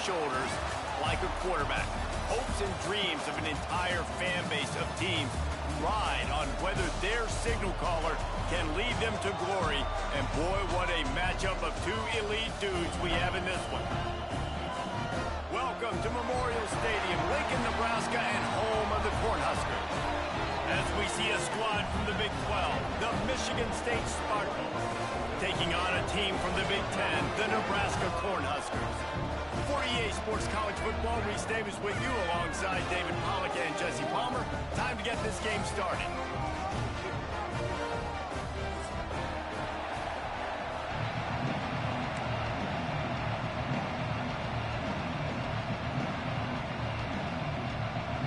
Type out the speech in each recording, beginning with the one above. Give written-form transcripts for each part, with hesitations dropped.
shoulders like a quarterback. Hopes and dreams of an entire fan base of teams ride on whether their signal caller can lead them to glory. And boy, what a matchup of two elite dudes we have in this one. Welcome to Memorial Stadium, Lincoln, Nebraska, and home of the Cornhuskers. As we see a squad from the Big 12, the Michigan State Spartans, taking on a team from the Big 10, the Nebraska Cornhuskers. For EA Sports College Football, Reese Davis with you alongside David Pollack and Jesse Palmer. Time to get this game started.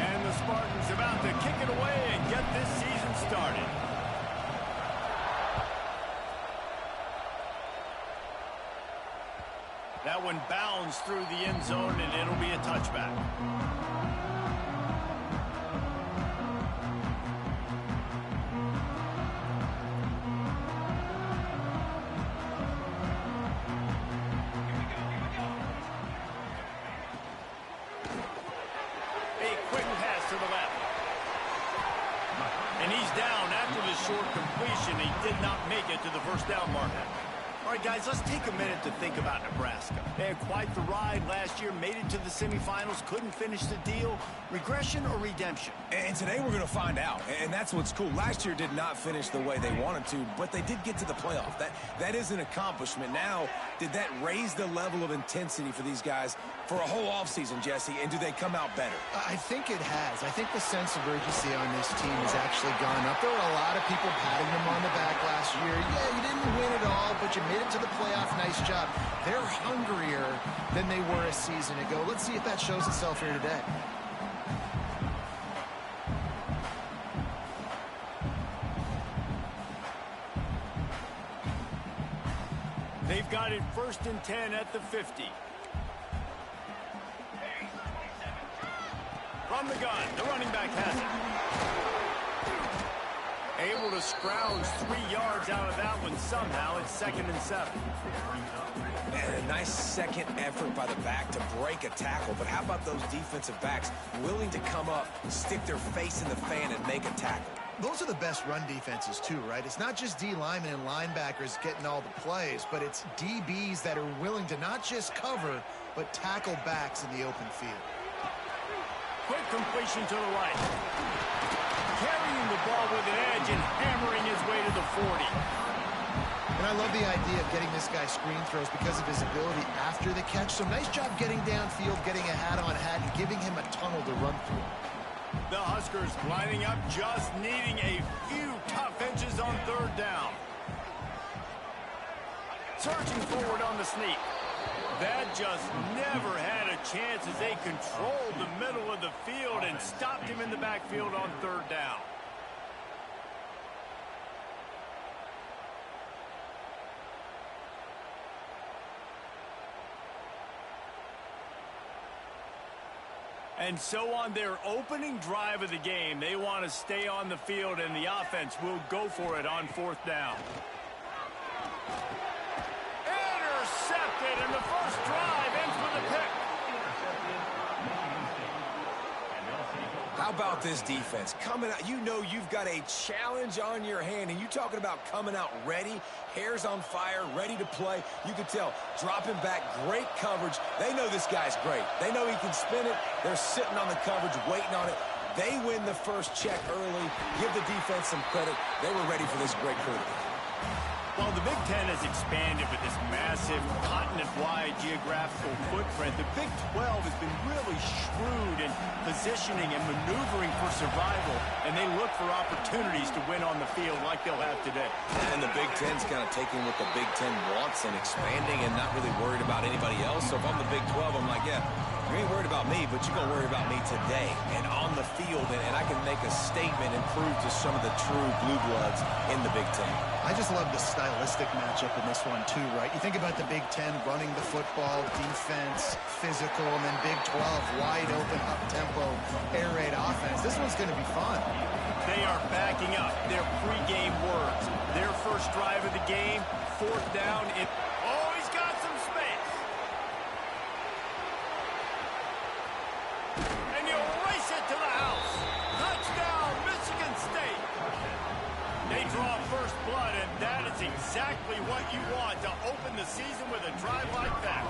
And the Spartans about to kick it away and get this season started. That one bounds through the end zone, and it'll be a touchback. A quick pass to the left. And he's down after the short completion. He did not make it to the first down marker. All right, guys, let's take a minute to think about Nebraska. They had quite the ride last year, made it to the semifinals, couldn't finish the deal. Regression or redemption? And today we're going to find out, and that's what's cool. Last year did not finish the way they wanted to, but they did get to the playoff. That is an accomplishment. Now, did that raise the level of intensity for these guys for a whole offseason, Jesse, and do they come out better? I think it has. I think the sense of urgency on this team has actually gone up. There were a lot of people patting them on the back last year. Yeah, you didn't win it all, but you made it to the playoff. Nice job. They're hungrier than they were a season ago. Let's see if that shows itself here today. They've got it 1st and 10 at the 50. From the gun, the running back has it. Able to scrounge 3 yards out of that one somehow. It's 2nd and 7. And a nice second effort by the back to break a tackle. But how about those defensive backs willing to come up, stick their face in the fan, and make a tackle? Those are the best run defenses, too, right? It's not just D linemen and linebackers getting all the plays, but it's DBs that are willing to not just cover, but tackle backs in the open field. Quick completion to the right. Carrying the ball with an edge and hammering his way to the 40. And I love the idea of getting this guy screen throws because of his ability after the catch. So nice job getting downfield, getting a hat-on-hat, and giving him a tunnel to run through. The Huskers lining up, just needing a few tough inches on 3rd down. Surging forward on the sneak. That just never had a chance as they controlled the middle of the field and stopped him in the backfield on 3rd down. And so on their opening drive of the game, they want to stay on the field, and the offense will go for it on 4th down. Intercepted, and the first drive ends with a pick. How about this defense? Coming out, you know you've got a challenge on your hand, and you're talking about coming out ready, hairs on fire, ready to play. You can tell, dropping back, great coverage. They know this guy's great. They know he can spin it. They're sitting on the coverage, waiting on it. They win the first check early. Give the defense some credit. They were ready for this great quarterback. Well, the Big Ten has expanded with this massive continent-wide geographical footprint. The Big 12 has been really shrewd in positioning and maneuvering for survival, and they look for opportunities to win on the field like they'll have today. And the Big Ten's kind of taking what the Big Ten wants and expanding and not really worried about anybody else. So if I'm the Big 12, I'm like, yeah, you ain't worried about me, but you're going to worry about me today and on the field, and I can make a statement and prove to some of the true blue bloods in the Big Ten. I just love the stylistic matchup in this one, too, right? You think about the Big Ten running the football, defense, physical, and then Big 12, wide open, up-tempo, air raid offense. This one's going to be fun. They are backing up their pregame words. Their first drive of the game, 4th down. Oh, he's got some space. And you'll race it to the house. Touchdown, Michigan State. They draw first blood, and that is exactly what you want to open the season with a drive like that.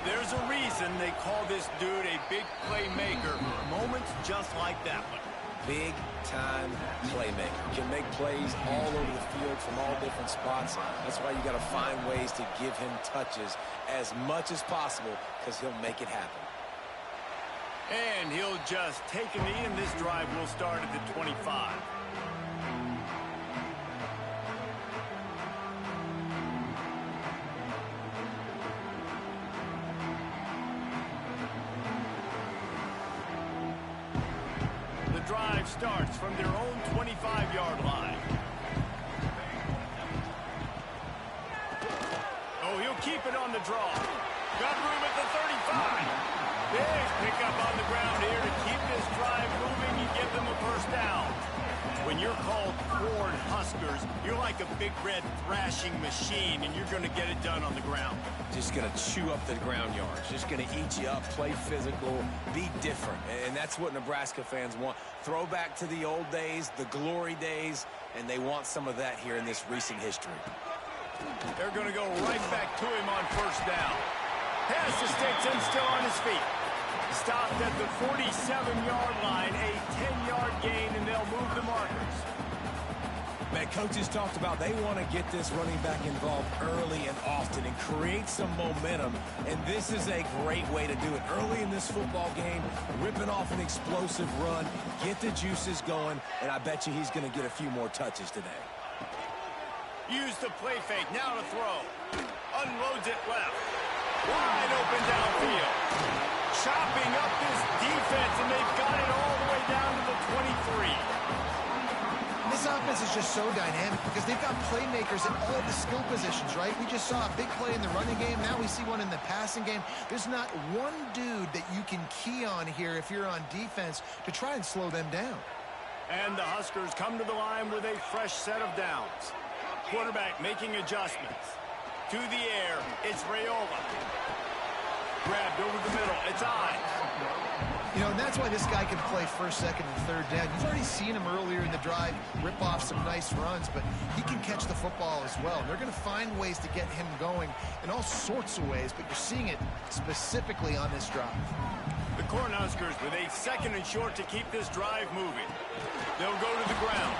There's a reason they call this dude a big playmaker. Moments just like that one. Big-time playmaker. Can make plays all over the field from all different spots. That's why you got to find ways to give him touches as much as possible, because he'll make it happen. And he'll just take a knee, and this drive will start at the 25. Drive starts from their own 25-yard line. Oh, he'll keep it on the draw. Got room at the 35. Big pickup on the ground here to keep this drive moving and give them a first down. When you're called Corn Huskers, you're like a big red thrashing machine, and you're going to get it done on the ground. Just going to chew up the ground yards. Just going to eat you up, play physical, be different. And that's what Nebraska fans want. Throwback to the old days, the glory days, and they want some of that here in this recent history. They're going to go right back to him on first down. Pass to Stetson, still on his feet. Stopped at the 47-yard line, a 10-yard gain, and they'll move the markers. Man, coaches talked about they want to get this running back involved early and often and create some momentum, and this is a great way to do it. Early in this football game, ripping off an explosive run, get the juices going, and I bet you he's going to get a few more touches today. Use the play fake, now to throw. Unloads it left. Wide open downfield. Chopping up this defense, and they've got it all the way down to the 23. This offense is just so dynamic because they've got playmakers in all the skill positions, right? We just saw a big play in the running game. Now we see one in the passing game. There's not one dude that you can key on here if you're on defense to try and slow them down. And the Huskers come to the line with a fresh set of downs. Quarterback making adjustments. To the air, it's Raiola. Grabbed over the middle, it's on. You know, and that's why this guy can play first, second, and third down. You've already seen him earlier in the drive rip off some nice runs, but he can catch the football as well. And they're going to find ways to get him going in all sorts of ways, but you're seeing it specifically on this drive. The Cornhuskers with a second and short to keep this drive moving. They'll go to the ground.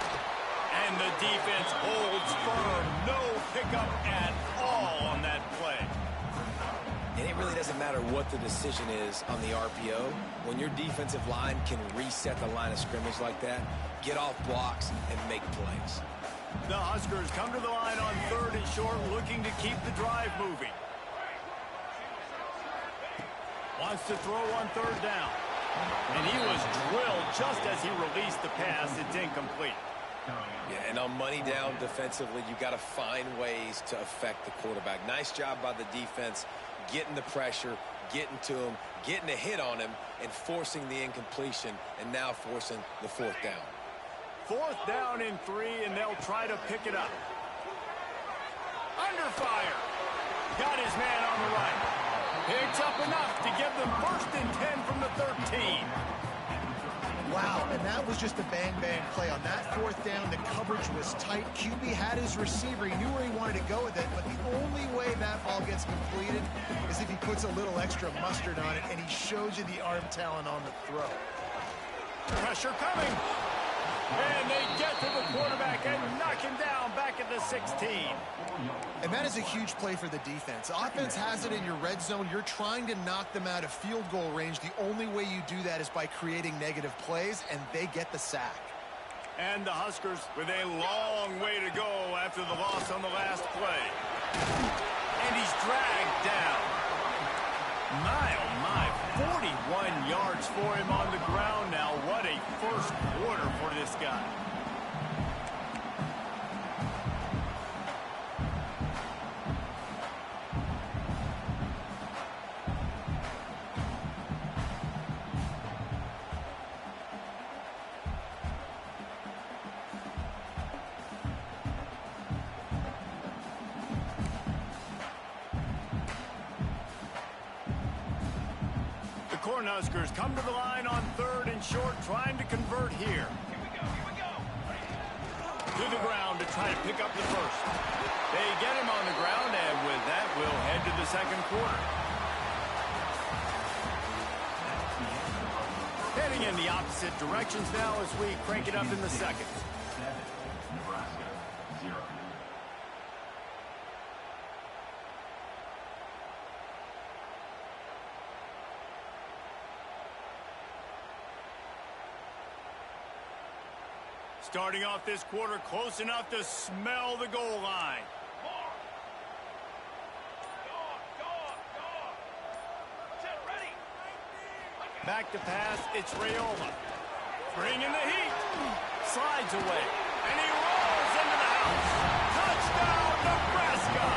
And the defense holds firm. No pickup at all on that play. And it really doesn't matter what the decision is on the RPO. When your defensive line can reset the line of scrimmage like that, get off blocks and make plays. The Huskers come to the line on third and short, looking to keep the drive moving. Wants to throw on third down. And he was drilled just as he released the pass. It's incomplete. Yeah, and on money down defensively, you got to find ways to affect the quarterback. Nice job by the defense, getting the pressure, getting to him, getting a hit on him, and forcing the incompletion, and now forcing the fourth down. Fourth down and 3, and they'll try to pick it up. Under fire. Got his man on the right. Picks up enough to give them first and 10 from the 13. Wow, and that was just a bang-bang play. On that fourth down, the coverage was tight. QB had his receiver. He knew where he wanted to go with it, but the only way that ball gets completed is if he puts a little extra mustard on it, and he shows you the arm talent on the throw. Pressure coming. And they get to the quarterback and knock him down back at the 16. And that is a huge play for the defense. Offense has it in your red zone. You're trying to knock them out of field goal range. The only way you do that is by creating negative plays, and they get the sack. And the Huskers with a long way to go after the loss on the last play. And he's dragged down. My, oh my, 41 yards for him on the ground now. What a first quarter for this guy. Cornhuskers come to the line on 3rd and short, trying to convert here. To the ground to try to pick up the first. They get him on the ground, and with that, we'll head to the second quarter. Heading in the opposite directions now as we crank it up in the second. Starting off this quarter close enough to smell the goal line. Back to pass, it's Rayola. Bringing the heat. Slides away. And he rolls into the house. Touchdown, Nebraska!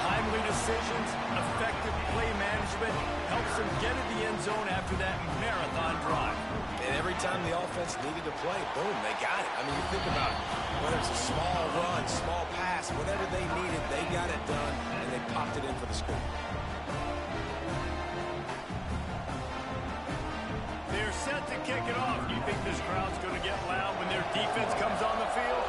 Timely decisions, effective play management helps them get in the end zone after that marathon drive. And every time the offense needed to play, boom, they got it. I mean, you think about it. Whether it's a small run, small pass, whatever they needed, they got it done, and they popped it in for the score. They're set to kick it off. Do you think this crowd's going to get loud when their defense comes on the field?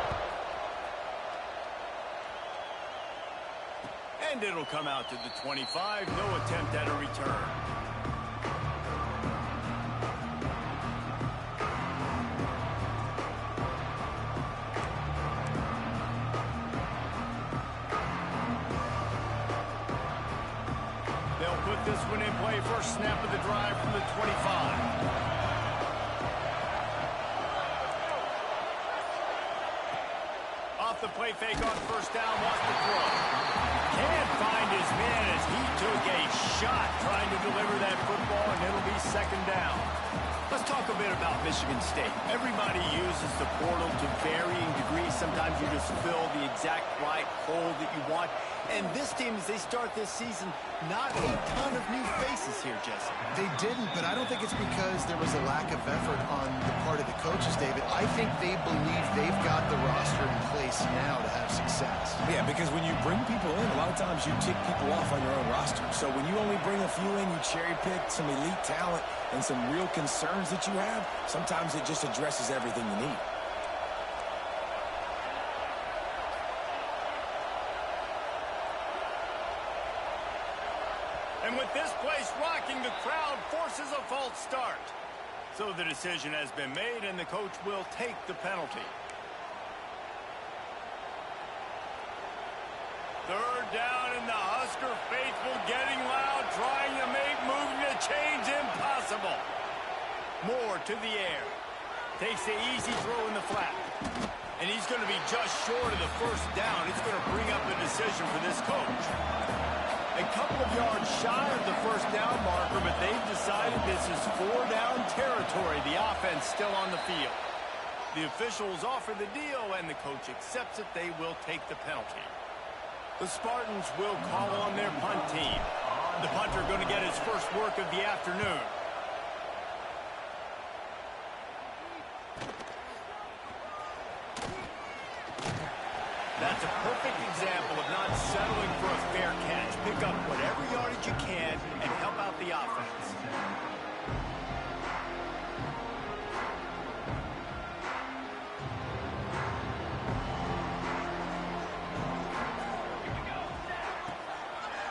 And it'll come out to the 25. No attempt at a return. They'll put this one in play. First snap of the drive from the 25. Off the play fake on first down, wants to throw. Can't find his man as he took a shot trying to deliver that football, and it'll be second down. Let's talk a bit about Michigan State. Everybody uses the portal to varying degrees. Sometimes you just fill the exact right hole that you want. And this team, as they start this season, not a ton of new faces here, Jesse. They didn't, but I don't think it's because there was a lack of effort on the part of the coaches, David. I think they believe they've got the roster in place now to have success. Yeah, because when you bring people in, a lot of times you tick people off on your own roster. So when you only bring a few in, you cherry pick some elite talent and some real concerns that you have, sometimes it just addresses everything you need. And with this place rocking, the crowd forces a false start. So the decision has been made, and the coach will take the penalty. Third down, and the Husker faithful getting loud, trying to make moving the chains impossible. Moore to the air. Takes the easy throw in the flat. And he's going to be just short of the first down. It's going to bring up a decision for this coach. A couple of yards shy of the first down marker, but they've decided this is 4-down territory. The offense still on the field. The officials offer the deal, and the coach accepts it. They will take the penalty. The Spartans will call on their punt team. The punter going to get his first work of the afternoon. That's a perfect example of not settling for a fair catch. Pick up whatever yardage you can and help out the offense.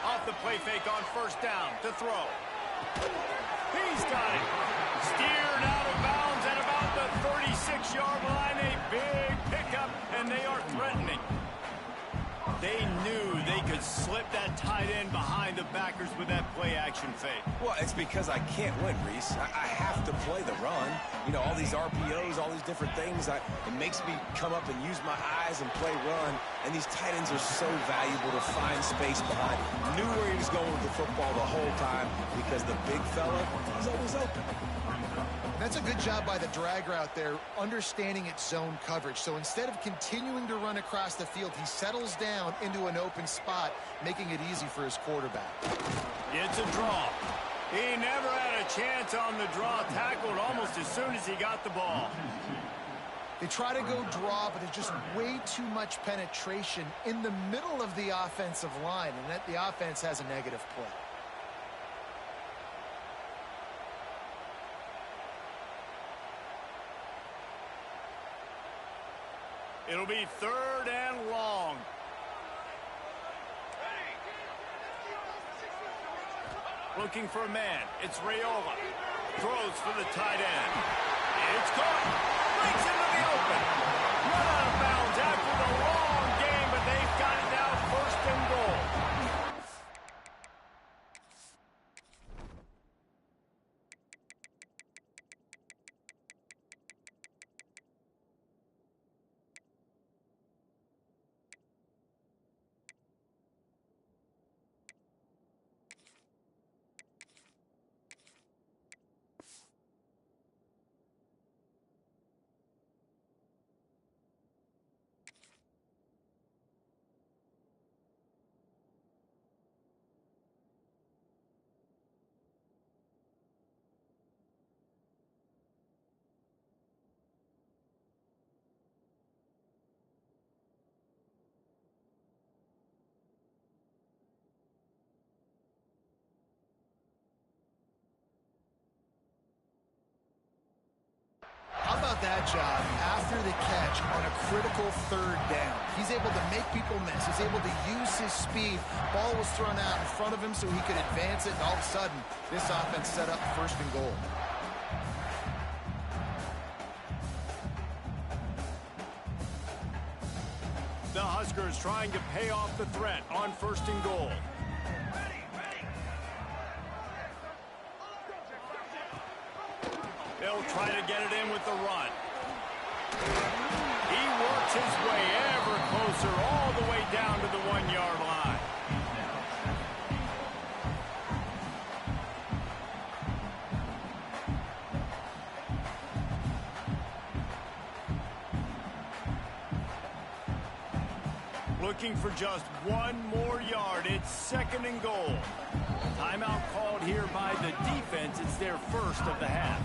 Off the play fake on first down to throw. He's got it. Steered out of bounds at about the 36-yard line. A big pickup, and they are threatening. They knew they could slip that tight end behind the backers with that play-action fake. Well, it's because I can't win, Reese. I have to play the run. You know, all these RPOs, all these different things. It makes me come up and use my eyes and play run. And these tight ends are so valuable to find space behind. Knew where he was going with the football the whole time because the big fella, he's always open. That's a good job by the drag route there, understanding its zone coverage. So instead of continuing to run across the field, he settles down into an open spot, making it easy for his quarterback. It's a draw. He never had a chance on the draw, tackled almost as soon as he got the ball. They try to go draw, but there's just way too much penetration in the middle of the offensive line, and that the offense has a negative play. It'll be 3rd and long. Looking for a man. It's Raiola. Throws for the tight end. It's caught. Breaks into the open. Run out of bounds after the long game, but they've got it now 1st and goal. How about that job after the catch on a critical 3rd down? He's able to make people miss. He's able to use his speed. Ball was thrown out in front of him so he could advance it, and all of a sudden, this offense set up 1st and goal. The Huskers trying to pay off the threat on 1st and goal. They'll try to get it in with the run. He works his way ever closer all the way down to the 1-yard line. Looking for just 1 more yard. It's 2nd and goal. Timeout called here by the defense. It's their 1st of the half.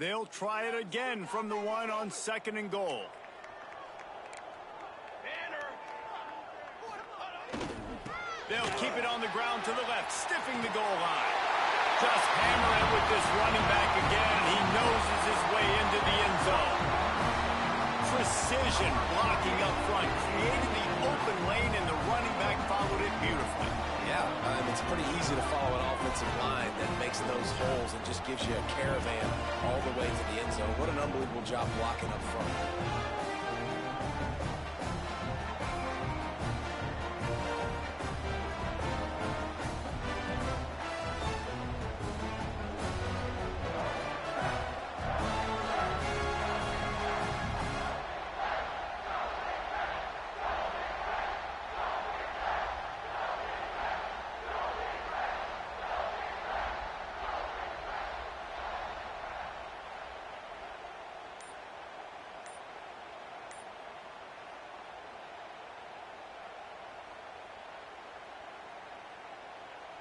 They'll try it again from the one on 2nd and goal. They'll keep it on the ground to the left, stiffing the goal line. Just hammer it with this running back again. He noses his way into the end zone. Precision blocking up front, created the open lane, and the running back followed it beautifully. Yeah, it's pretty easy to follow an offensive line that makes those holes and just gives you a caravan all the way to the end zone. What an unbelievable job blocking up front.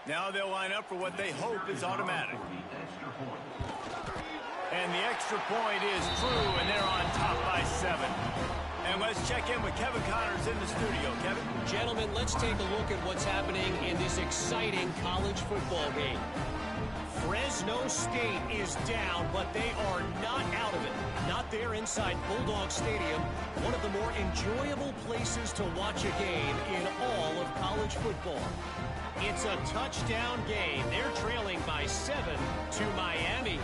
Now they'll line up for what they hope is automatic. And the extra point is true, and they're on top by 7. And let's check in with Kevin Connors in the studio. Kevin? Gentlemen, let's take a look at what's happening in this exciting college football game. Fresno State is down, but they are not out of it. Not there inside Bulldog Stadium, one of the more enjoyable places to watch a game in all of college football. It's a touchdown game. They're trailing by 7 to Miami.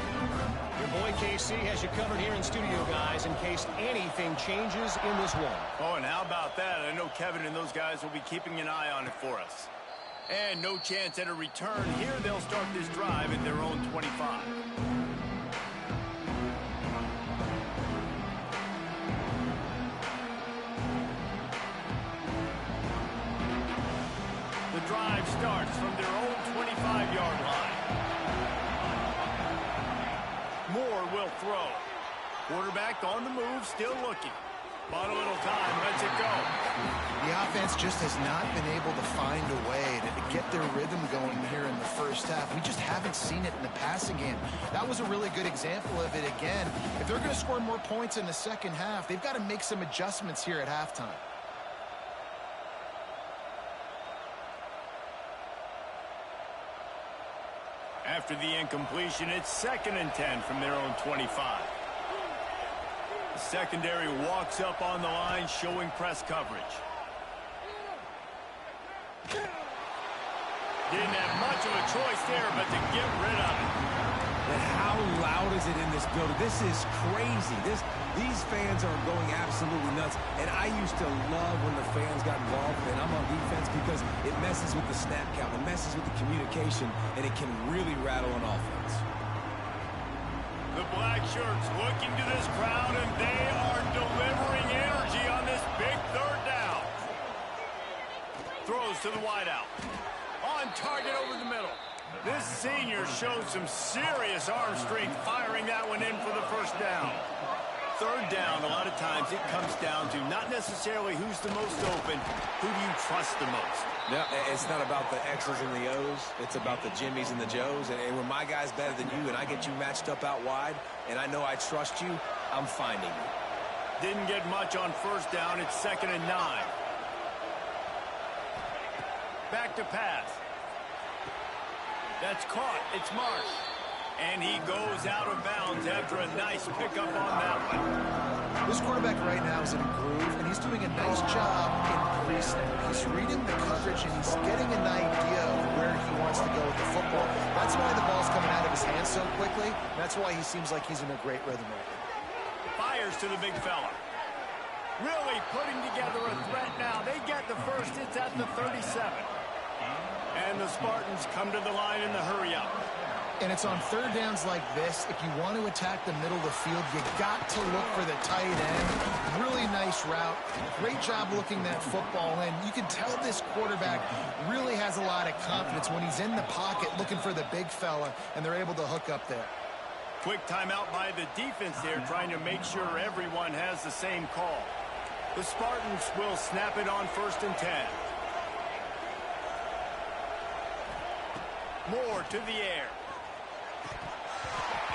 Your boy KC has you covered here in studio, guys, in case anything changes in this one. Oh, and how about that? I know Kevin and those guys will be keeping an eye on it for us. And no chance at a return. Here they'll start this drive at their own 25. The drive starts from their own 25-yard line. Moore will throw. Quarterback on the move, still looking. Bought a little time, lets it go. The offense just has not been able to find a way to get their rhythm going here in the first half. We just haven't seen it in the passing game. That was a really good example of it again. If they're going to score more points in the second half, they've got to make some adjustments here at halftime. After the incompletion, it's 2nd and 10 from their own 25. The secondary walks up on the line, showing press coverage. Didn't have much of a choice there, but to get rid of it. And how loud is it in this building? This is crazy. These fans are going absolutely nuts. And I used to love when the fans got involved, and I'm on defense, because it messes with the snap count, it messes with the communication, and it can really rattle an offense. The black shirts looking to this crowd, and they are delivering energy on this big 3rd down. Throws to the wideout. On target over the middle. This senior shows some serious arm strength, firing that one in for the 1st down. 3rd down, a lot of times it comes down to not necessarily who's the most open, who do you trust the most? No, it's not about the X's and the O's. It's about the Jimmys and the Joes. And when my guy's better than you and I get you matched up out wide and I know I trust you, I'm finding you. Didn't get much on 1st down. It's 2nd and 9. Back to pass. That's caught. It's Marsh. And he goes out of bounds after a nice pickup on that one. This quarterback right now is in a groove, and he's doing a nice job in pre-snap. He's reading the coverage, and he's getting an idea of where he wants to go with the football. That's why the ball's coming out of his hands so quickly. That's why he seems like he's in a great rhythm right now. Fires to the big fella. Really putting together a threat now. They get the first. It's at the 37. And the Spartans come to the line in the hurry-up. And it's on 3rd downs like this. If you want to attack the middle of the field, you got to look for the tight end. Really nice route. Great job looking that football in. You can tell this quarterback really has a lot of confidence when he's in the pocket looking for the big fella, and they're able to hook up there. Quick timeout by the defense there, trying to make sure everyone has the same call. The Spartans will snap it on 1st and 10. Moore to the air.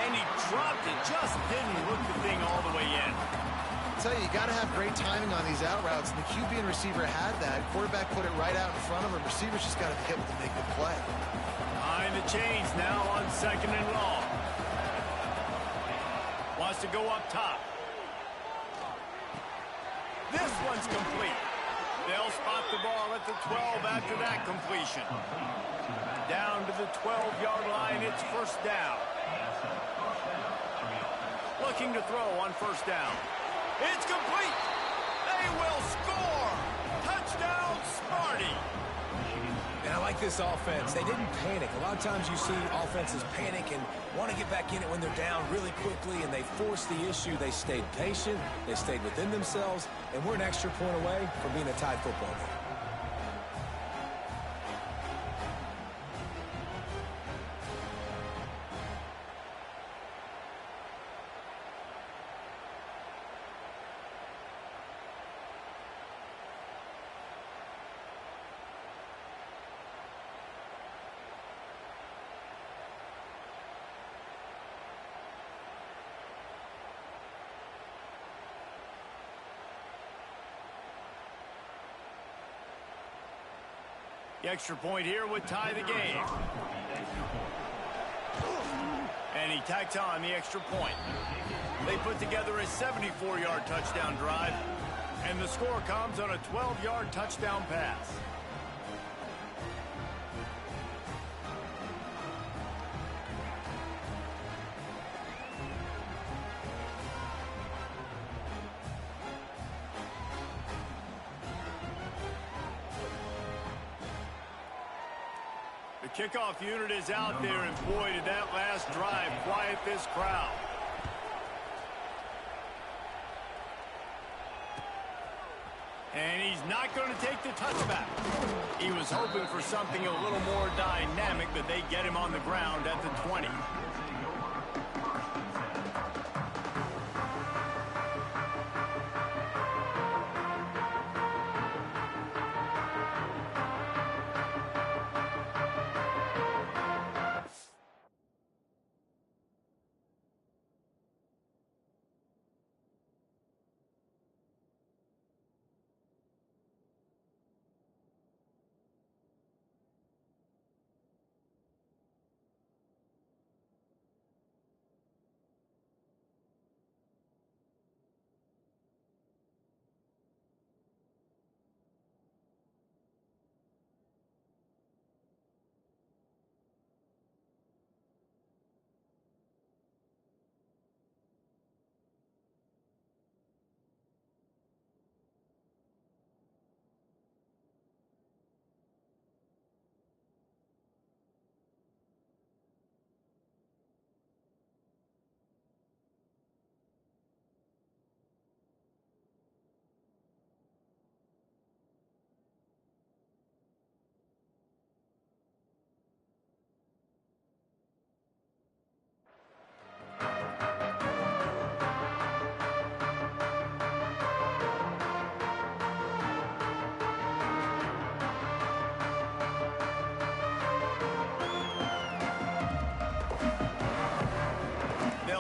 And he dropped it. Just didn't look the thing all the way in. I tell you got to have great timing on these out routes, and the QB and receiver had that. Quarterback put it right out in front of him. Receivers just got to be able to make the play. Behind the chains now on 2nd and long. Wants to go up top. This one's complete. They'll spot the ball at the 12 after that completion. Down to the 12-yard line, it's 1st down. Looking to throw on 1st down. It's complete. They will score. Touchdown, Smarty. And I like this offense. They didn't panic. A lot of times you see offenses panic and want to get back in it when they're down really quickly, and they forced the issue. They stayed patient. They stayed within themselves, and we're an extra point away from being a tied football game. The extra point here would tie the game. And he tacks on the extra point. They put together a 74-yard touchdown drive, and the score comes on a 12-yard touchdown pass. The kickoff unit is out there, and boy, did that last drive quiet this crowd. And he's not going to take the touchback. He was hoping for something a little more dynamic, but they get him on the ground at the 20.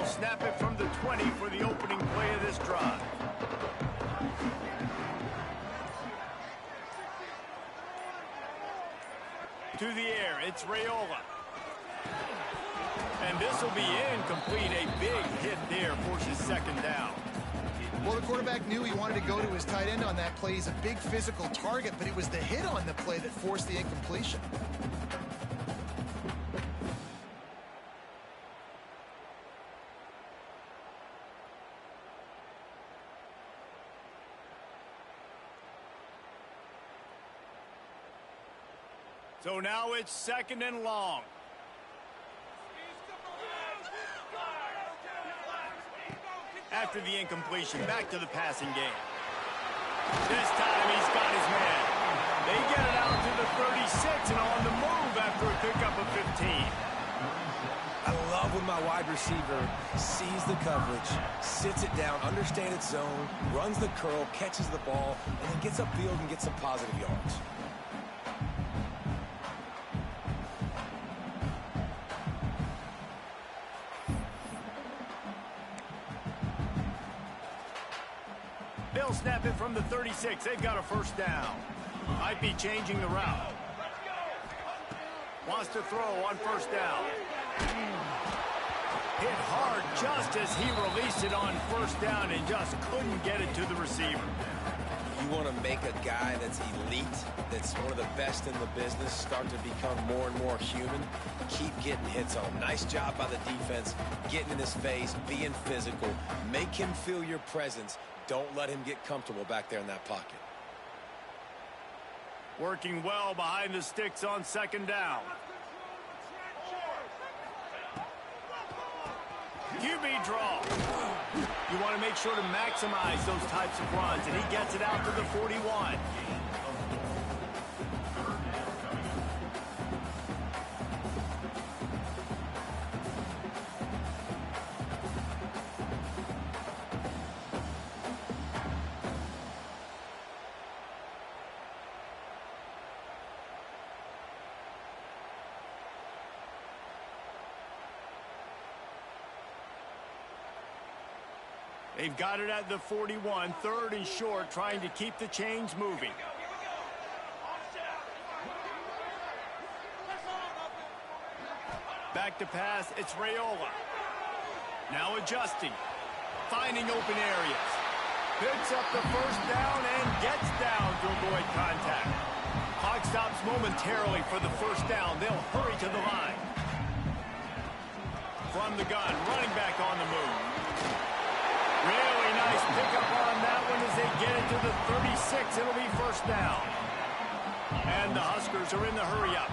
Snap it from the 20 for the opening play of this drive. To the air, it's Raiola. And this will be incomplete. A big hit there forces 2nd down. Well, the quarterback knew he wanted to go to his tight end on that play. He's a big physical target, but it was the hit on the play that forced the incompletion. So now it's 2nd and long. After the incompletion, back to the passing game. This time he's got his man. They get it out to the 36 and on the move after a pickup of 15. I love when my wide receiver sees the coverage, sits it down, understands its zone, runs the curl, catches the ball, and then gets upfield and gets some positive yards. They'll snap it from the 36. They've got a first down. Might be changing the route. Wants to throw on first down. Hit hard just as he released it on first down and just couldn't get it to the receiver. You want to make a guy that's elite, that's one of the best in the business, start to become more and more human, keep getting hits on him. Nice job by the defense, getting in his face, being physical. Make him feel your presence. Don't let him get comfortable back there in that pocket. Working well behind the sticks on second down. QB draw. You want to make sure to maximize those types of runs, and he gets it out to the 41. They've got it at the 41, third and short, trying to keep the chains moving. Back to pass, it's Raiola. Now adjusting, finding open areas. Picks up the first down and gets down to avoid contact. Clock stops momentarily for the first down. They'll hurry to the line. From the gun, running back on the move. Really nice pickup on that one as they get it to the 36. It'll be first down. And the Huskers are in the hurry-up.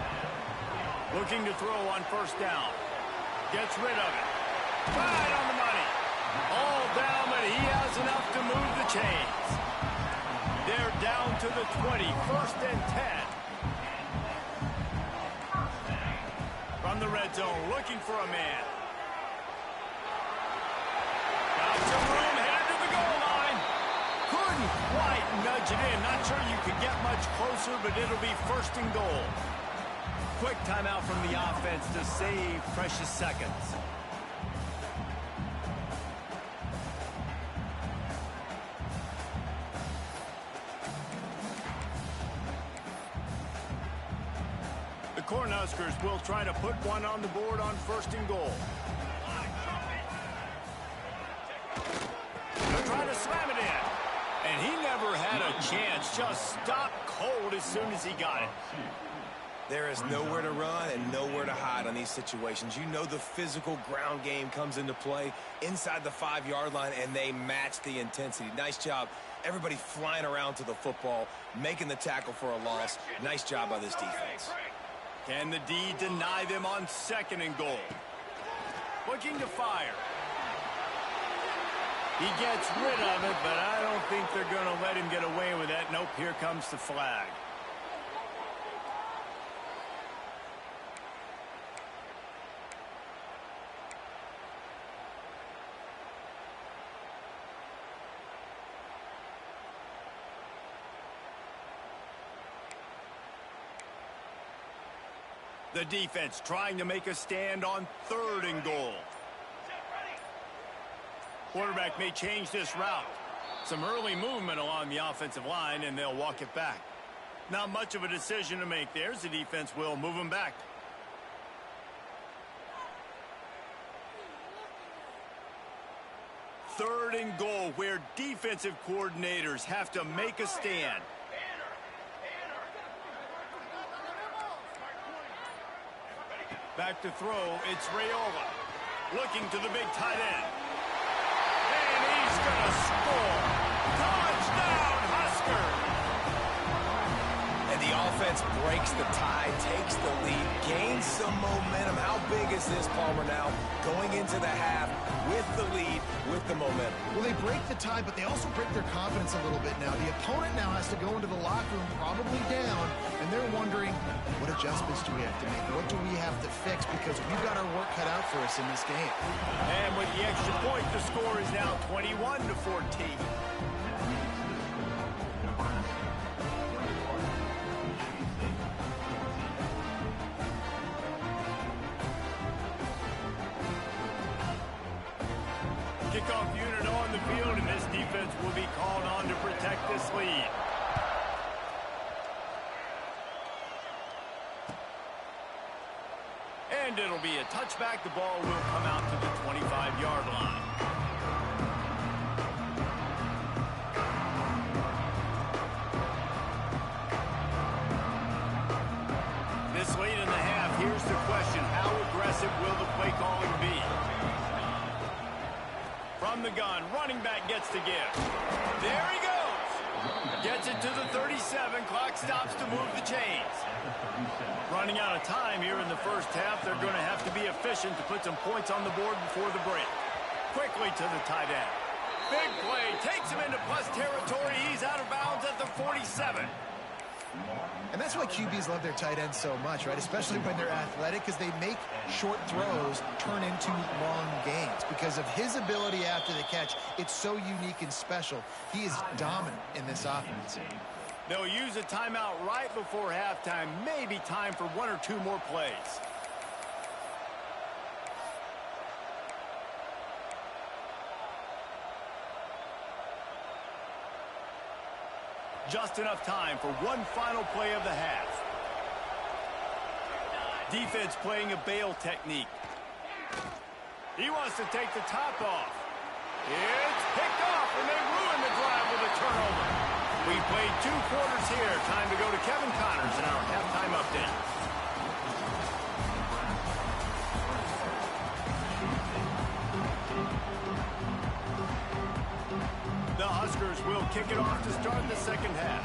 Looking to throw on first down. Gets rid of it. Right on the money. All down, but he has enough to move the chains. They're down to the 20. First and 10. From the red zone, looking for a man. Some room, headed to the goal line. Couldn't quite nudge it in. Not sure you could get much closer, but it'll be first and goal. Quick timeout from the offense to save precious seconds. The Cornhuskers will try to put one on the board on first and goal. Trying to slam it in. And he never had a chance. Just stopped cold as soon as he got it. There is nowhere to run and nowhere to hide on these situations. You know the physical ground game comes into play inside the 5-yard line, and they match the intensity. Nice job. Everybody flying around to the football, making the tackle for a loss. Nice job by this defense. Can the D deny them on second and goal? Looking to fire. He gets rid of it, but I don't think they're going to let him get away with that. Nope, here comes the flag. The defense trying to make a stand on third and goal. Quarterback may change this route. Some early movement along the offensive line, and they'll walk it back. Not much of a decision to make there. The defense will move him back. Third and goal, where defensive coordinators have to make a stand. Back to throw, it's Raiola. Looking to the big tight end. He's going to score. Touchdown, Husker. And the offense breaks the tie, takes the lead, gains some momentum. How big is this, Palmer, now? Going into the half with the lead, with the momentum. Well, they break the tie, but they also break their confidence a little bit now. The opponent now has to go into the locker room probably down, and they're wondering, what adjustments do we have to make? What do we have to fix? Because we've got our work cut out for us in this game. And with the extra point, the score is now 21-14. Kickoff unit on the field, and this defense defense will be called on to protect this lead. And it'll be a touchback. The ball will come out to the 25-yard line. This late in the half, here's the question. How aggressive will the play calling be? From the gun, running back gets to give. There he goes. Gets it to the 37. Clock stops to move the chains. Running out of time here in the first half. They're going to have to be efficient to put some points on the board before the break. Quickly to the tight end. Big play. Takes him into plus territory. He's out of bounds at the 47. And that's why QBs love their tight ends so much, right? Especially when they're athletic, because they make short throws turn into long gains. Because of his ability after the catch, it's so unique and special. He is dominant in this offense. They'll use a timeout right before halftime. Maybe time for one or two more plays. Just enough time for one final play of the half. Defense playing a bail technique. He wants to take the top off. It's picked off, and they ruin the drive with a turnover. We played 2 quarters here. Time to go to Kevin Connors in our halftime update. The Huskers will kick it off to start the second half.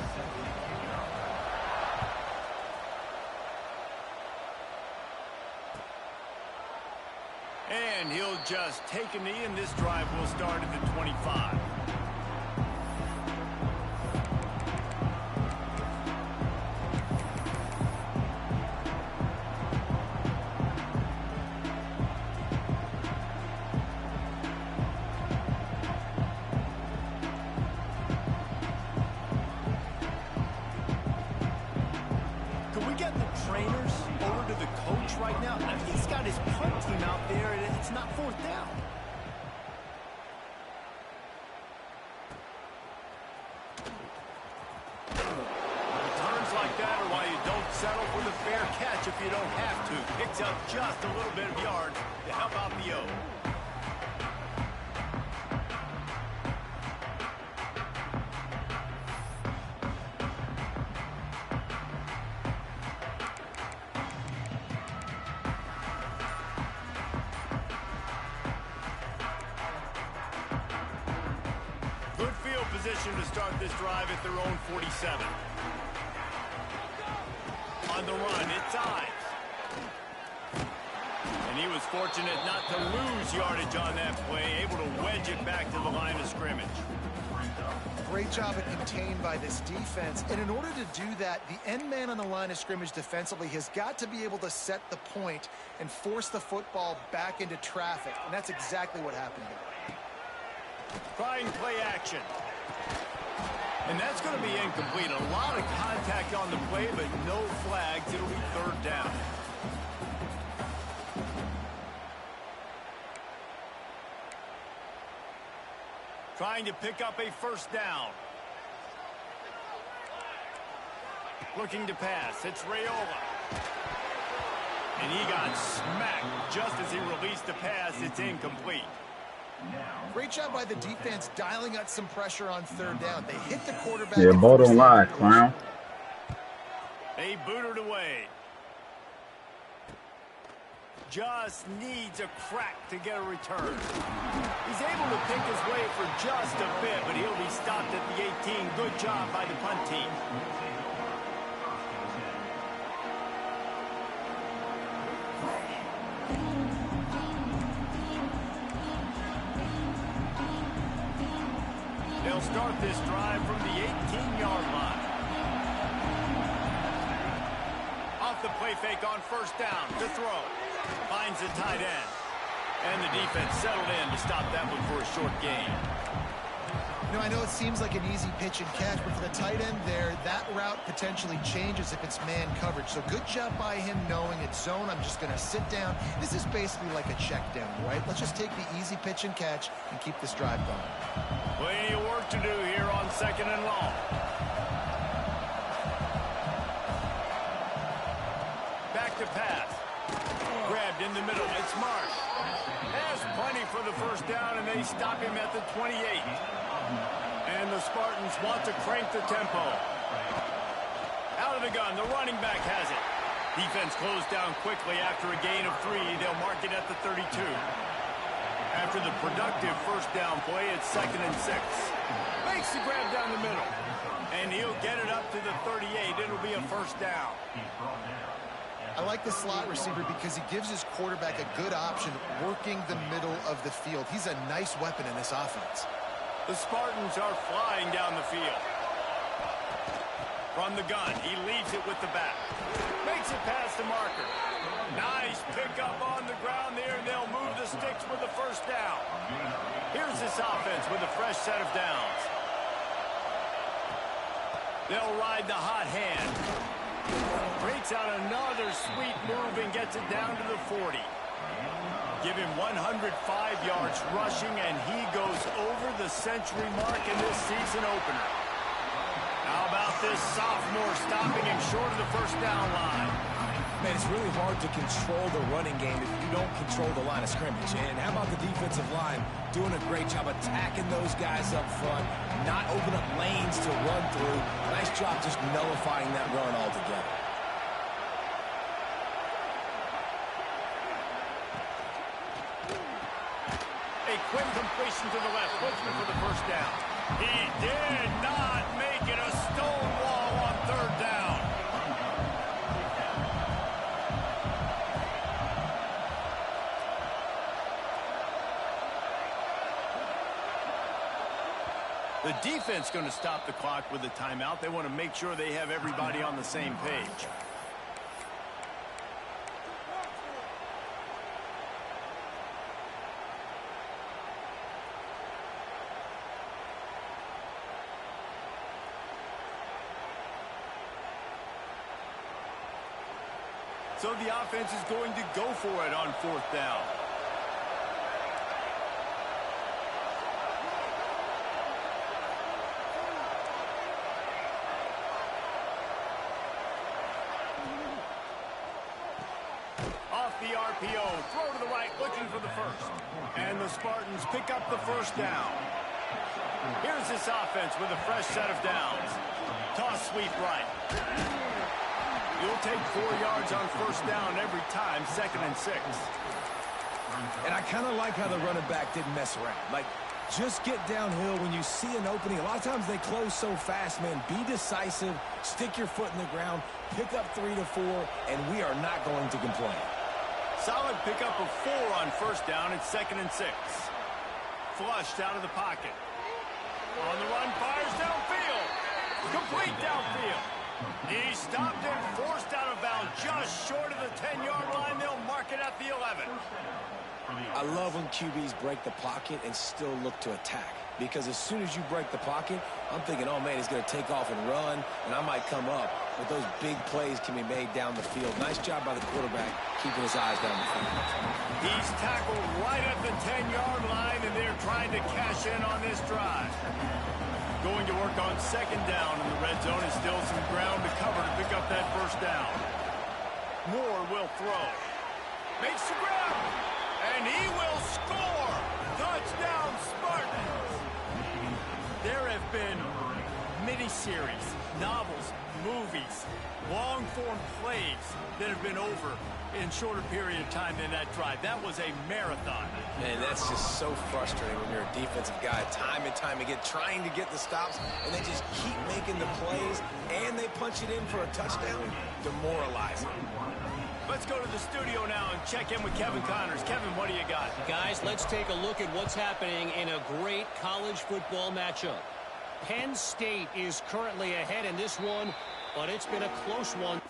And he'll just take a knee, and this drive will start at the 25. Right now, he's got his punt team out there, and it's not 4th down. Returns like that are why you don't settle for the fair catch if you don't have to. Picks up just a little bit of yards to help out the O. Position to start this drive at their own 47. On the run, it's Ives. And he was fortunate not to lose yardage on that play, able to wedge it back to the line of scrimmage. Great job at contained by this defense. And in order to do that, the end man on the line of scrimmage defensively has got to be able to set the point and force the football back into traffic. And that's exactly what happened here. Trying play action. And that's going to be incomplete. A lot of contact on the play, but no flags. It'll be 3rd down. Trying to pick up a 1st down. Looking to pass. It's Raiola. And he got smacked just as he released the pass. It's incomplete. Great job by the defense dialing up some pressure on 3rd down. They hit the quarterback. Yeah, ball don't lie, clown. They booted away. Just needs a crack to get a return. He's able to pick his way for just a bit, but he'll be stopped at the 18. Good job by the punt team. They'll start this drive from the 18-yard line. Off the play fake on 1st down to throw. Finds the tight end. And the defense settled in to stop that one for a short gain. I know it seems like an easy pitch and catch, but for the tight end there, that route potentially changes if it's man coverage. So good job by him knowing it's zone. I'm just going to sit down. This is basically like a check down, right? Let's just take the easy pitch and catch and keep this drive going. Plenty of work to do here on 2nd and long. Back to pass. Grabbed in the middle. It's Mark. Has plenty for the first down, and they stop him at the 28. And the Spartans want to crank the tempo. Out of the gun, the running back has it. Defense closed down quickly after a gain of 3. They'll mark it at the 32. After the productive first down play, it's 2nd and 6. Makes the grab down the middle. And he'll get it up to the 38. It'll be a first down. I like the slot receiver because he gives his quarterback a good option working the middle of the field. He's a nice weapon in this offense. The Spartans are flying down the field. From the gun, he leads it with the back. Makes it past the marker. Nice pickup on the ground there, and they'll move the sticks for the first down. Here's this offense with a fresh set of downs. They'll ride the hot hand. Breaks out another sweet move and gets it down to the 40. Give him 105 yards rushing, and he goes over the century mark in this season opener. How about this sophomore stopping him short of the first down line? Man, it's really hard to control the running game if you don't control the line of scrimmage. And how about the defensive line doing a great job attacking those guys up front, not open up lanes to run through. Nice job just nullifying that run altogether. A quick completion to the left, pushing for the first down. He did not make it a stone wall on 3rd down. The defense going to stop the clock with a timeout. They want to make sure they have everybody on the same page. So the offense is going to go for it on 4th down. Off the RPO, throw to the right, looking for the first. And the Spartans pick up the first down. Here's this offense with a fresh set of downs. Toss sweep right. You'll take 4 yards on first down every time, 2nd and 6. And I kind of like how the running back didn't mess around. Like, just get downhill when you see an opening. A lot of times they close so fast, man. Be decisive, stick your foot in the ground, pick up 3 to 4, and we are not going to complain. Solid pickup of 4 on first down. It's 2nd and 6. Flushed out of the pocket. On the run, fires downfield. Complete downfield. He stopped and forced out of bounds just short of the 10-yard line. They'll mark it at the 11. I love when QBs break the pocket and still look to attack. Because as soon as you break the pocket, I'm thinking, oh, man, he's going to take off and run, and I might come up. But those big plays can be made down the field. Nice job by the quarterback keeping his eyes down the field. He's tackled right at the 10-yard line, and they're trying to cash in on this drive. Going to work on 2nd down in the red zone. Is still some ground to cover to pick up that first down. Moore will throw. Makes the grab. And he will score. Touchdown, Spartans. There have been miniseries, novels, movies, long-form plays that have been over in shorter period of time than that drive. That was a marathon. Man, that's just so frustrating when you're a defensive guy, time and time again, trying to get the stops, and they just keep making the plays, and they punch it in for a touchdown. Demoralizing. Let's go to the studio now and check in with Kevin Connors. Kevin, what do you got? Guys, let's take a look at what's happening in a great college football matchup. Penn State is currently ahead in this one, but it's been a close one.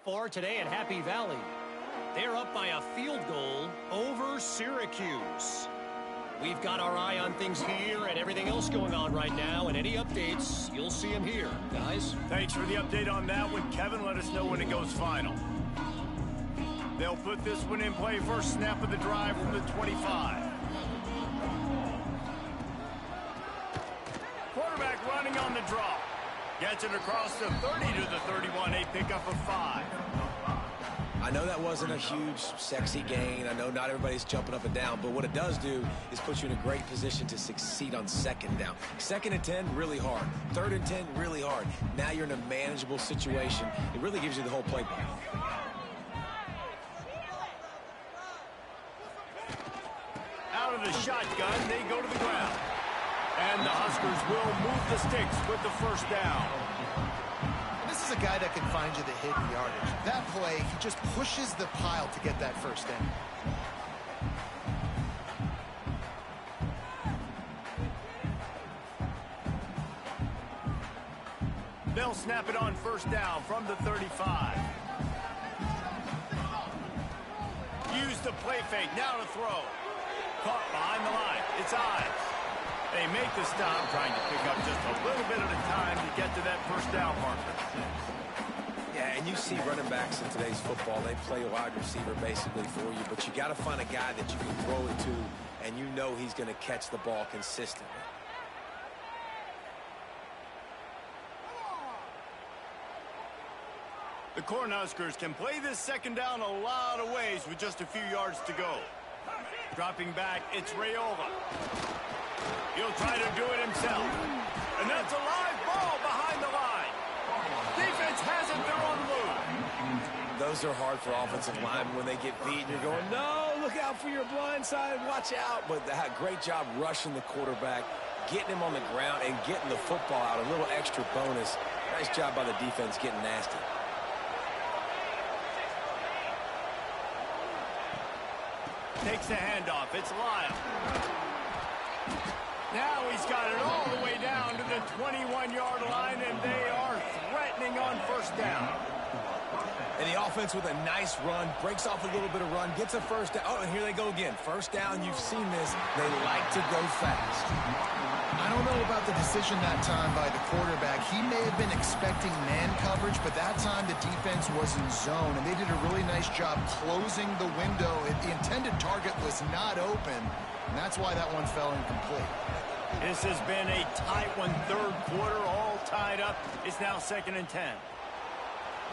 far today at Happy Valley. They're up by a field goal over Syracuse. We've got our eye on things here and everything else going on right now, and any updates, you'll see them here. Guys? Thanks for the update on that one, Kevin. Let us know when it goes final. They'll put this one in play. First snap of the drive from the 25. Quarterback running on the draw. Gets it across the 30 to the 31. A pickup of 5. I know that wasn't a huge, sexy gain. I know not everybody's jumping up and down, but what it does do is put you in a great position to succeed on second down. Second and 10, really hard. Third and 10, really hard. Now you're in a manageable situation. It really gives you the whole playbook. Out of the shotgun, they go to the ground. And the Huskers will move the sticks with the first down. This is a guy that can find you the hidden yardage. That play, he just pushes the pile to get that first down. They'll snap it on first down from the 35. Use the play fake. Now to throw. Caught behind the line. It's Ives. They make the stop, trying to pick up just a little bit at a time to get to that first down marker. Yeah, and you see running backs in today's football, they play a wide receiver basically for you, but you got to find a guy that you can throw it to, and you know he's going to catch the ball consistently. The Cornhuskers can play this second down a lot of ways with just a few yards to go. Dropping back, it's Rayola. He'll try to do it himself. And that's a live ball behind the line. Defense has it, they're on the move. Those are hard for offensive linemen when they get beat and you're going, no, look out for your blind side, watch out. But they had a great job rushing the quarterback, getting him on the ground, and getting the football out. A little extra bonus. Nice job by the defense getting nasty. Takes the handoff. It's Lyle. Now he's got it all the way down to the 21-yard line, and they are threatening on first down. And the offense with a nice run, breaks off a little bit of run, gets a first down. Oh, and here they go again. First down, you've seen this. They like to go fast. I don't know about the decision that time by the quarterback. He may have been expecting man coverage, but that time the defense was in zone, and they did a really nice job closing the window. The intended target was not open, and that's why that one fell incomplete. This has been a tight one, third quarter, all tied up. It's now 2nd and 10.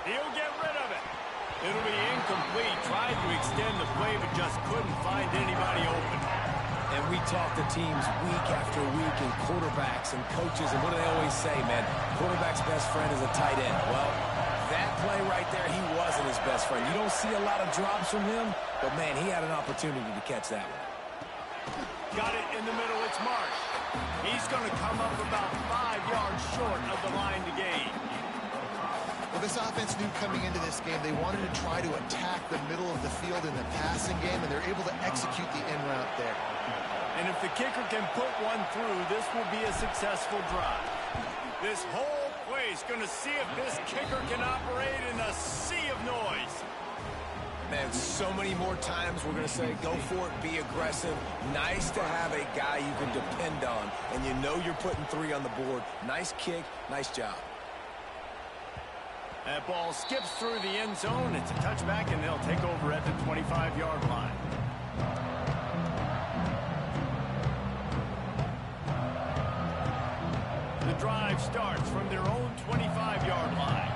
He'll get rid of it. It'll be incomplete. Tried to extend the play, but just couldn't find anybody open. And we talk to teams week after week and quarterbacks and coaches, and what do they always say, man? Quarterback's best friend is a tight end. Well, that play right there, he wasn't his best friend. You don't see a lot of drops from him, but, man, he had an opportunity to catch that one. Got it in the middle. It's Marsh. He's going to come up about 5 yards short of the line to gain. Well, this offense knew coming into this game they wanted to try to attack the middle of the field in the passing game, and they're able to execute the in route there. And if the kicker can put one through, this will be a successful drive. This whole place going to see if this kicker can operate in a sea of noise. Man, so many more times we're going to say, go for it, be aggressive. Nice to have a guy you can depend on, and you know you're putting 3 on the board. Nice kick, nice job. That ball skips through the end zone. It's a touchback, and they'll take over at the 25-yard line. The drive starts from their own 25-yard line.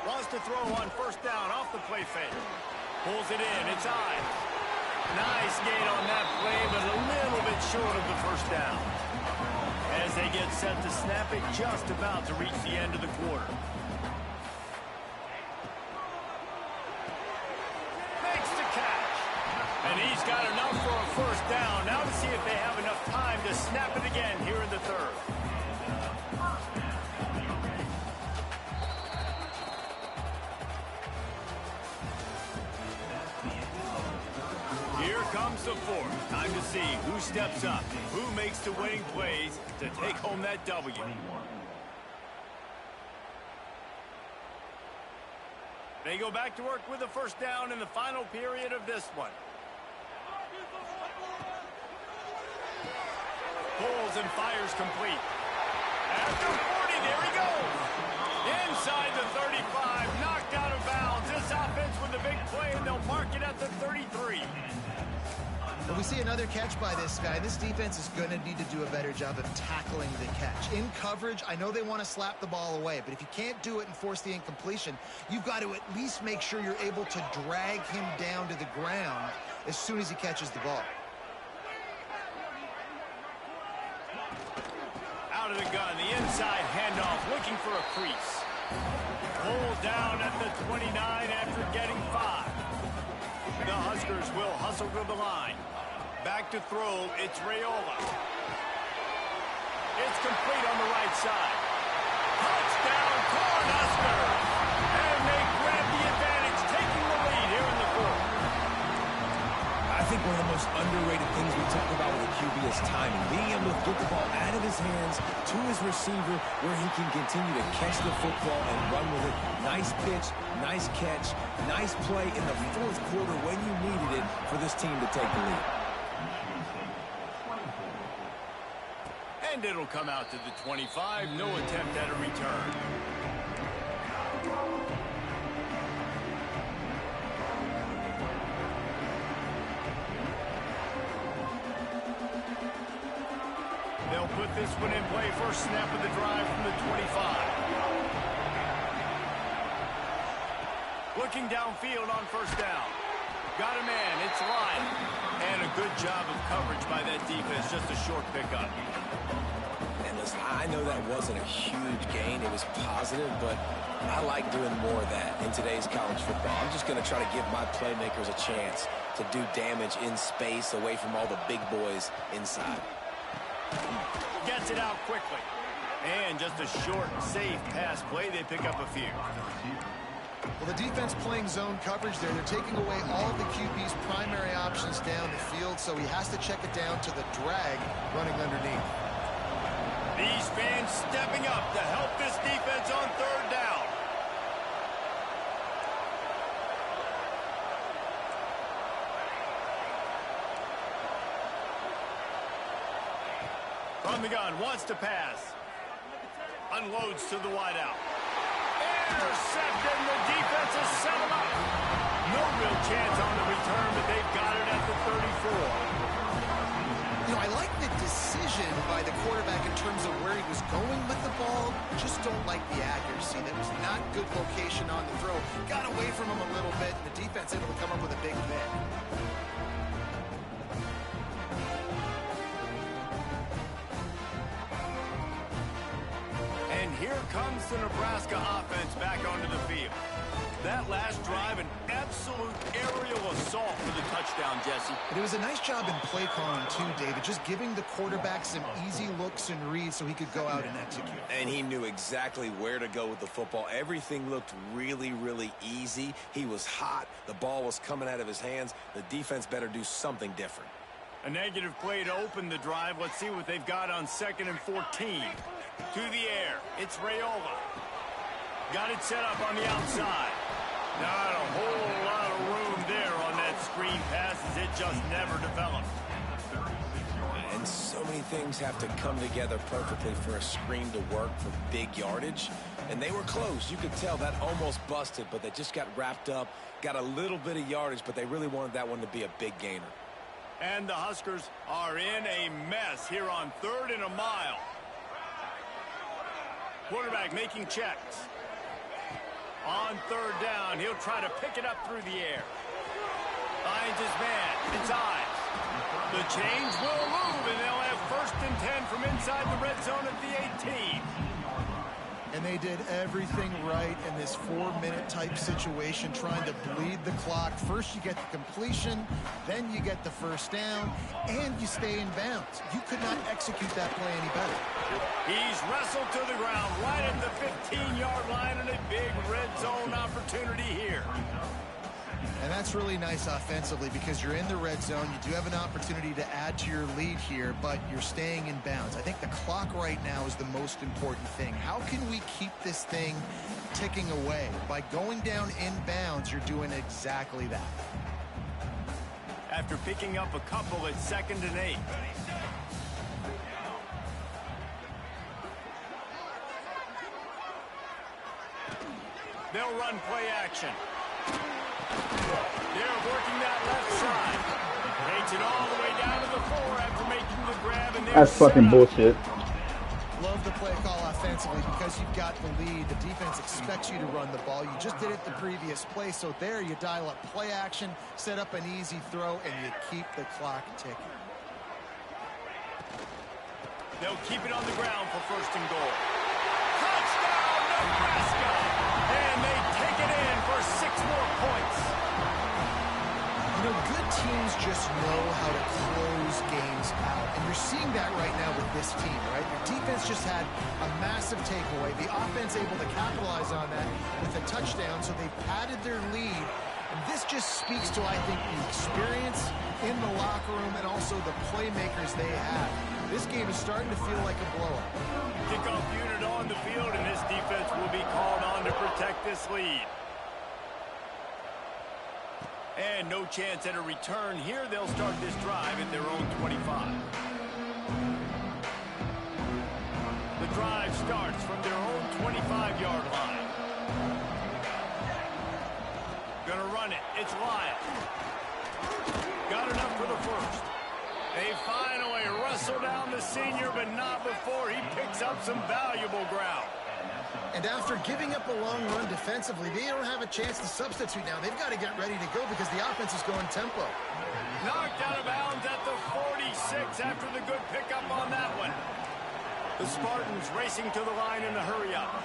Lost to throw on first down off the play fake. Pulls it in. It's Ives. Nice gain on that play, but a little bit short of the first down. As they get set to snap it, just about to reach the end of the quarter. Makes the catch. And he's got enough for a first down. Now to see if they have enough time to snap it again here in the third. Here comes the fourth. Time to see who steps up, who makes the winning plays to take home that W. They go back to work with a first down in the final period of this one. Pulls and fires complete. After 40, there he goes. Inside the 35, knocked out of bounds. This offense with a big play, and they'll mark it at the 33. Well, we see another catch by this guy. This defense is going to need to do a better job of tackling the catch. In coverage, I know they want to slap the ball away, but if you can't do it and force the incompletion, you've got to at least make sure you're able to drag him down to the ground as soon as he catches the ball. Out of the gun, the inside handoff, looking for a crease. Pulled down at the 29 after getting 5. The Huskers will hustle to the line. Back to throw, it's Raiola. It's complete on the right side. Touchdown, Cornhuskers! And they grab the advantage, taking the lead here in the fourth. I think one of the most underrated things we talk about with a QB is timing. Being able to get the ball out of his hands to his receiver where he can continue to catch the football and run with it. Nice pitch, nice catch, nice play in the fourth quarter when you needed it for this team to take the lead. And it'll come out to the 25. No attempt at a return. They'll put this one in play. First snap of the drive from the 25. Looking downfield on first down. Got a man. It's Lyon. And a good job of coverage by that defense. Just a short pickup. And listen, I know that wasn't a huge gain. It was positive, but I like doing more of that in today's college football. I'm just going to try to give my playmakers a chance to do damage in space away from all the big boys inside. Gets it out quickly. And just a short, safe pass play. They pick up a few. Well, the defense playing zone coverage there. They're taking away all the QB's primary options down the field, so he has to check it down to the drag running underneath. These fans stepping up to help this defense on third down. From the gun, wants to pass. Unloads to the wideout. Intercepted, and the defense has set him up. No real chance on the return, but they've got it at the 34. You know, I like the decision by the quarterback in terms of where he was going with the ball. Just don't like the accuracy. That was not good location on the throw. Got away from him a little bit, and the defense able to come up with a big pick. Here comes the Nebraska offense back onto the field. That last drive, an absolute aerial assault for the touchdown, Jesse. But it was a nice job in play calling, too, David, just giving the quarterback some easy looks and reads so he could go out and execute. And he knew exactly where to go with the football. Everything looked really, really easy. He was hot. The ball was coming out of his hands. The defense better do something different. A negative play to open the drive. Let's see what they've got on 2nd and 14. To the air. It's Raiola. Got it set up on the outside. Not a whole lot of room there on that screen pass as it just never developed. And so many things have to come together perfectly for a screen to work for big yardage. And they were close. You could tell that almost busted, but they just got wrapped up, got a little bit of yardage, but they really wanted that one to be a big gainer. And the Huskers are in a mess here on 3rd and a mile. Quarterback making checks. On 3rd down, he'll try to pick it up through the air. Finds his man. It's Ives. The chains will move, and they'll have 1st and 10 from inside the red zone at the 18. And they did everything right in this 4-minute type situation, trying to bleed the clock. First you get the completion, then you get the first down, and you stay in bounds. You could not execute that play any better. He's wrestled to the ground right at the 15-yard line, and a big red zone opportunity here. And that's really nice offensively because you're in the red zone. You do have an opportunity to add to your lead here, but you're staying in bounds. I think the clock right now is the most important thing. How can we keep this thing ticking away? By going down in bounds, you're doing exactly that. After picking up a couple at 2nd and 8. They'll run play action. They're working that left side. Takes it all the way down to the 4 after making the grab. And that's fucking bullshit. Love the play call offensively because you've got the lead. The defense expects you to run the ball. You just did it the previous play, so there you dial up play action, set up an easy throw, and you keep the clock ticking. They'll keep it on the ground for 1st and goal. Touchdown, Nebraska! And they take it in for 6 more points. You know, good teams just know how to close games out. And you're seeing that right now with this team, right? Your defense just had a massive takeaway. The offense able to capitalize on that with a touchdown, so they padded their lead. And this just speaks to, I think, the experience in the locker room and also the playmakers they have. This game is starting to feel like a blowout. Kickoff unit on the field, and this defense will be called on to protect this lead. And no chance at a return here. They'll start this drive at their own 25. The drive starts from their own 25-yard line. Gonna run it. It's Lyon. Got enough for the 1st. They finally wrestle down the senior, but not before he picks up some valuable ground. And after giving up a long run defensively, they don't have a chance to substitute now. They've got to get ready to go because the offense is going tempo. Knocked out of bounds at the 46 after the good pickup on that one. The Spartans racing to the line in a hurry-up.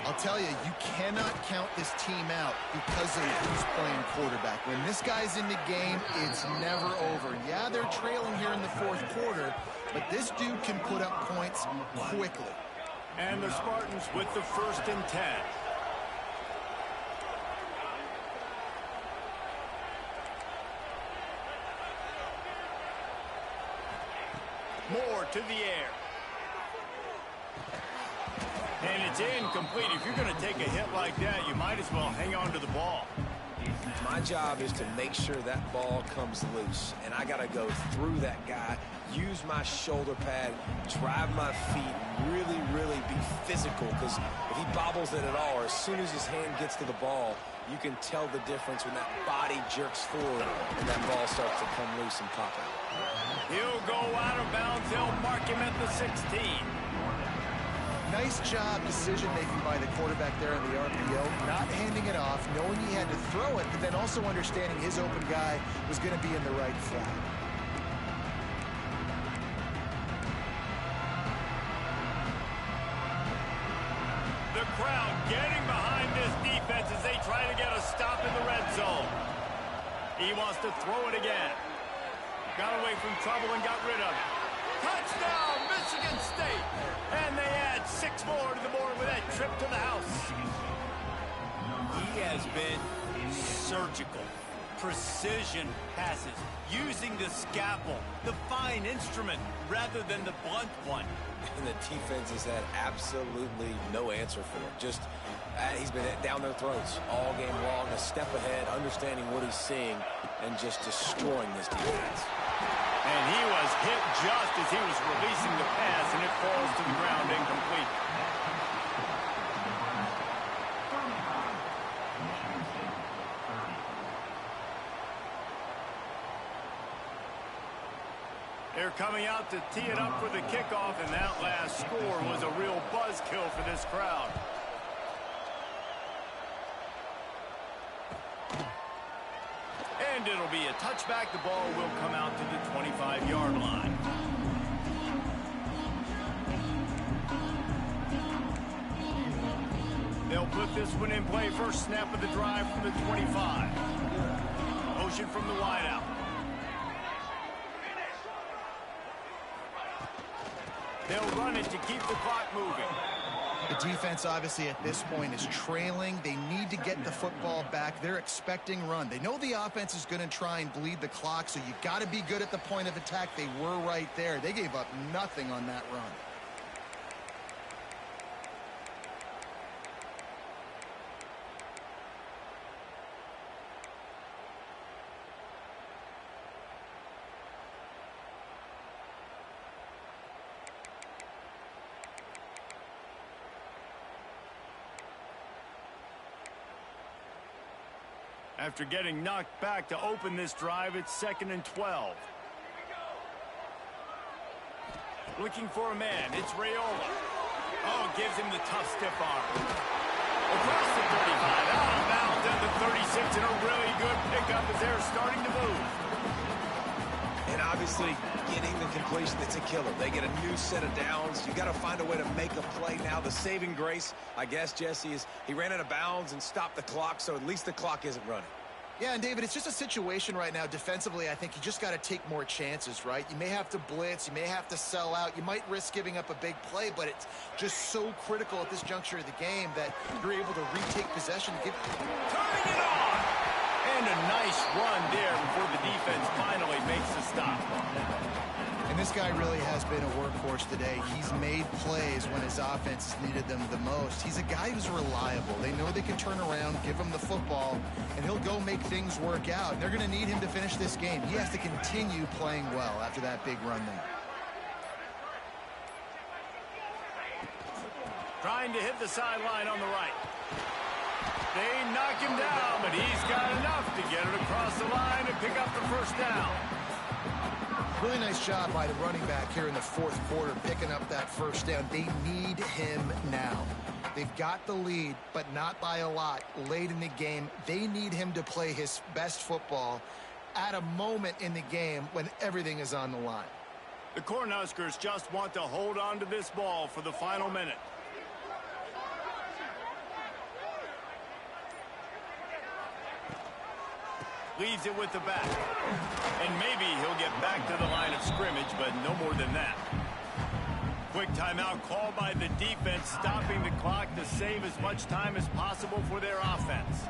I'll tell you, you cannot count this team out because of who's playing quarterback. When this guy's in the game, it's never over. Yeah, they're trailing here in the 4th quarter, but this dude can put up points quickly. And the Spartans with the 1st and 10. Moore to the air. And it's incomplete. If you're going to take a hit like that, you might as well hang on to the ball. My job is to make sure that ball comes loose, and I got to go through that guy, use my shoulder pad, drive my feet, really, really be physical, because if he bobbles it at all, or as soon as his hand gets to the ball, you can tell the difference when that body jerks forward and that ball starts to come loose and pop out. He'll go out of bounds. They'll mark him at the 16. Nice job decision-making by the quarterback there in the RPO, not handing it off, knowing he had to throw it, but then also understanding his open guy was going to be in the right flat. The crowd getting behind this defense as they try to get a stop in the red zone. He wants to throw it again. Got away from trouble and got rid of it. Touchdown, Michigan State! And they add 6 more to the board with that trip to the house. He has been surgical. Precision passes, using the scalpel, the fine instrument, rather than the blunt one. And the defense has had absolutely no answer for it. Just, he's been down their throats all game long, a step ahead, understanding what he's seeing, and just destroying this defense. And he was hit just as he was releasing the pass, and it falls to the ground incomplete. They're coming out to tee it up for the kickoff, and that last score was a real buzzkill for this crowd. And it'll be a touchback. The ball will come out to the 25-yard line. They'll put this one in play. First snap of the drive from the 25. Motion from the wideout. They'll run it to keep the clock moving. The defense, obviously, at this point is trailing. They need to get the football back. They're expecting run. They know the offense is going to try and bleed the clock, so you got to be good at the point of attack. They were right there. They gave up nothing on that run. After getting knocked back to open this drive, it's 2nd and 12. Looking for a man. It's Raiola. Oh, gives him the tough stiff arm. Across the 35, out of bounds at the 36, and a really good pickup as they're starting to move. And obviously, getting the completion, it's a killer. They get a new set of downs. You got to find a way to make a play now. The saving grace, I guess, Jesse, is he ran out of bounds and stopped the clock, so at least the clock isn't running. Yeah, and David, it's just a situation right now defensively. I think you just got to take more chances, right? You may have to blitz. You may have to sell out. You might risk giving up a big play, but it's just so critical at this juncture of the game that you're able to retake possession. Turning it on! And a nice run there before the defense finally makes the stop. And this guy really has been a workhorse today. He's made plays when his offense has needed them the most. He's a guy who's reliable. They know they can turn around, give him the football, and he'll go make things work out. And they're going to need him to finish this game. He has to continue playing well after that big run there. Trying to hit the sideline on the right. They knock him down, but he's got enough to get it across the line and pick up the first down. Really nice job by the running back here in the fourth quarter, picking up that first down. They need him now. They've got the lead, but not by a lot late in the game. They need him to play his best football at a moment in the game when everything is on the line. The Cornhuskers just want to hold on to this ball for the final minute. Leaves it with the back. And maybe he'll get back to the line of scrimmage, but no more than that. Quick timeout called by the defense, stopping the clock to save as much time as possible for their offense.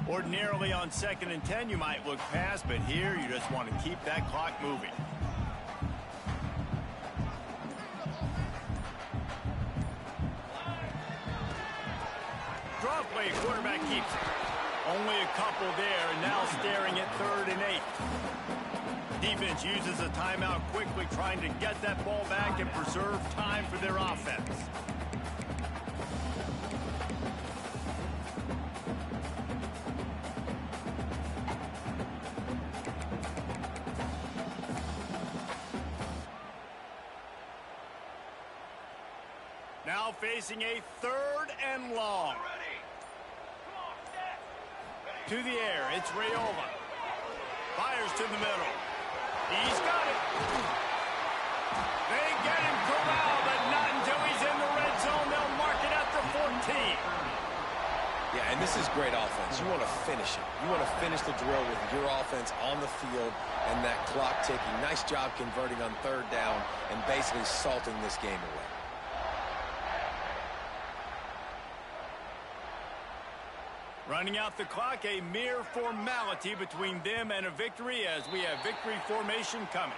Ordinarily on 2nd and 10, you might look past, but here you just want to keep that clock moving. Draw play, quarterback keeps it. Only a couple there, and now staring at 3rd and 8. Defense uses a timeout quickly, trying to get that ball back and preserve time for their offense. Now facing a 3rd and long. To the air, it's Raiola. Fires to the middle. He's got it. They get him corralled, but not until he's in the red zone. They'll mark it at the 14. Yeah, and this is great offense. You want to finish it. You want to finish the drill with your offense on the field and that clock ticking. Nice job converting on 3rd down and basically salting this game away. Running out the clock, a mere formality between them and a victory as we have victory formation coming.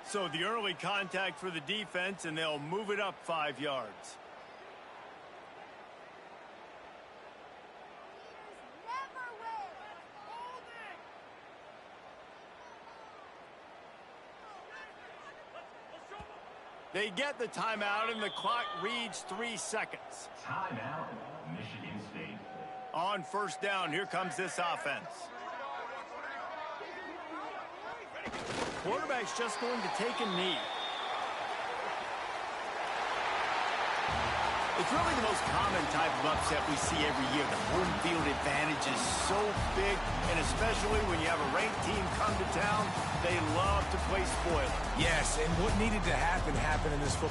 So the early contact for the defense, and they'll move it up 5 yards. They get the timeout, and the clock reads 3 seconds. Timeout, Michigan State. On 1st down, here comes this offense. Quarterback's just going to take a knee. It's really the most common type of upset we see every year. The home field advantage is so big, and especially when you have a ranked team come to town, they love to play spoiler. Yes, and what needed to happen happened in this football.